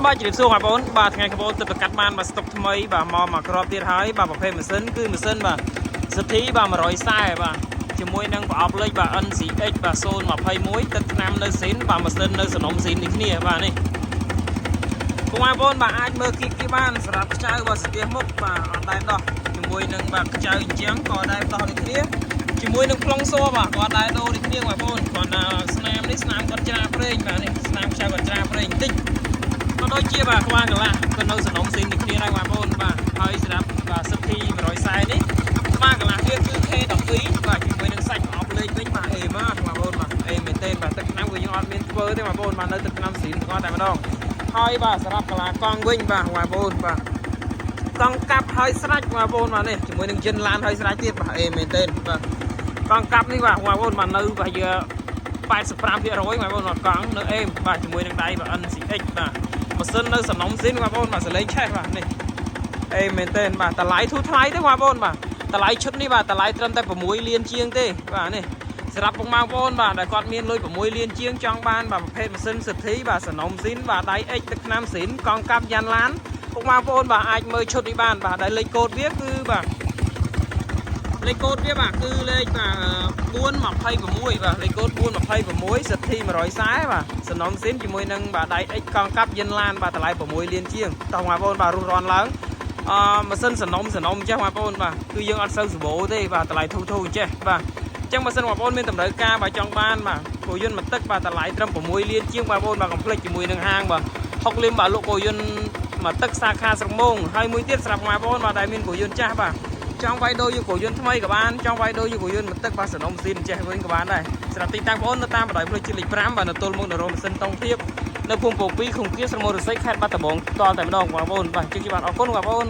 តើជម្រាបសួរបងប្អូនបាទថ្ងៃបងប្អូនទៅប្រកាសបានបាទស្តុកថ្មីបាទមកក្របទៀតហើយបាទប្រភេទម៉ាស៊ីនគឺម៉ាស៊ីនបាទសិទ្ធិបាទ140បាទជាមួយនឹងប្រអប់លេខបាទ NCX បាទ021ទឹកឆ្នាំនៅស៊ីនបាទម៉ាស៊ីននៅសំណុំស៊ីននេះគ្នាបាទនេះបងប្អូនបាទអាចមើលគីកបានសម្រាប់ខ្ចៅបាទស្ទះមុខបាទអត់ដែរដោះជាមួយនឹងបាទខ្ចៅអញ្ចឹងក៏ដែរដោះដូចគ្នាជាមួយនឹងប្លង់សបាទគាត់ដែរដូរដូចគ្នាបងប្អូនគាត់ស្នាមនេះស្នាមគាត់ច្រាប្រេងបាទនេះស្នាមខ្ចៅគាត់ច្រាប្រេងបន្តិចក៏ដូចជាបាទក្បាលកន្លះក៏នៅសំណុំស៊ីននេះគ្នាដែរបងប្អូនបាទហើយសម្រាប់បាទសិទ្ធិ140នេះក្បាលកន្លះវាគឺ K12 បាទជាមួយនឹងសាច់ប្រអប់លេខវិញបាទអេមកបងប្អូនបាទអេមែនទេបាទទឹកឆ្នាំវាយើងអត់មានធ្វើទេបងប្អូនបាទនៅទឹកឆ្នាំស៊ីនគាត់តែម្ដងហើយបាទសម្រាប់កន្លះកង់វិញបាទបងប្អូនបាទកង់កាប់ហើយស្រាច់បងប្អូនបាទនេះជាមួយនឹងយិនឡានហើយស្រាច់ទៀតបាទអេមែនទេបាទកង់កាប់នេះបាទបងប្អូនបាទនៅបាទយើ85%បងប្អូនអត់កង់នៅអេមបាទជាមួយនឹងដៃបាទ NCX បាទម៉ាស៊ីននៅសំណុំស៊ីនបងប្អូនបាទសលេងឆេះបាទនេះអេមែនទេបាទតម្លៃធូរថ្លៃទេបងប្អូនបាទតម្លៃឈុតនេះបាទតម្លៃត្រឹមតែ6លានជាងទេបាទនេះសម្រាប់បងប្អូនបាទដែលគាត់មានលុយ6លានជាងចង់បានបាទប្រភេទម៉ាស៊ីនសិទ្ធិបាទសំណុំស៊ីនបាទដៃ X ទឹកឆ្នាំស៊ីនកង់កាប់យ៉ាន់ឡានបងប្អូនបាទអាចមើលឈុតនេះបានបាទដែលលេខកូដវាគឺបាទលេខកូដវាបាទគឺលេខបាទ426បាទលេខកូដ426សិទ្ធិ140បាទសំណុំស៊ីនជាមួយនឹងបាទដៃ X កង់កាប់យិនឡានបាទតម្លៃ6លានជាងតោះបងប្អូនបាទរុះរាន់ឡើងម៉ាស៊ីនសំណុំអញ្ចឹងបងប្អូនបាទគឺយើងអត់សូវសម្បូរទេបាទតម្លៃធូរអញ្ចេះបាទអញ្ចឹងម៉ាស៊ីនបងប្អូនមានតម្រូវការបាទចង់បានបាទគោយន្តមួយទឹកបាទតម្លៃត្រឹម6លានជាងបងប្អូនបាទកុំភ្លេចជាមួយនឹងហាងបាទ6លានបាទលក់គោយន្តមួយទឹកសាខាស្រុកមងហើយមួយទៀតសម្រាប់បងប្អូនបាទដែលមានគោយន្តចាស់បាទចង់វាយដូរយកគោយន្តថ្មីក៏បានចង់វាយដូរយកគោយន្តមួយទឹកបាទសំណុំស៊ីនចេះវិញក៏បានដែរសម្រាប់ទីតាំងបងប្អូននៅតាមបណ្ដោយផ្លូវជាតិលេខ5បាទនៅទល់មុខនរោម៉ាស៊ីនតុងធៀបនៅភូមិពោពីឃុំគៀស្រមោលរិស័យខេត្តបាត់ដំបងតតែម្ដងបងប្អូនបាទជិះបានអរគុណបងប្អូន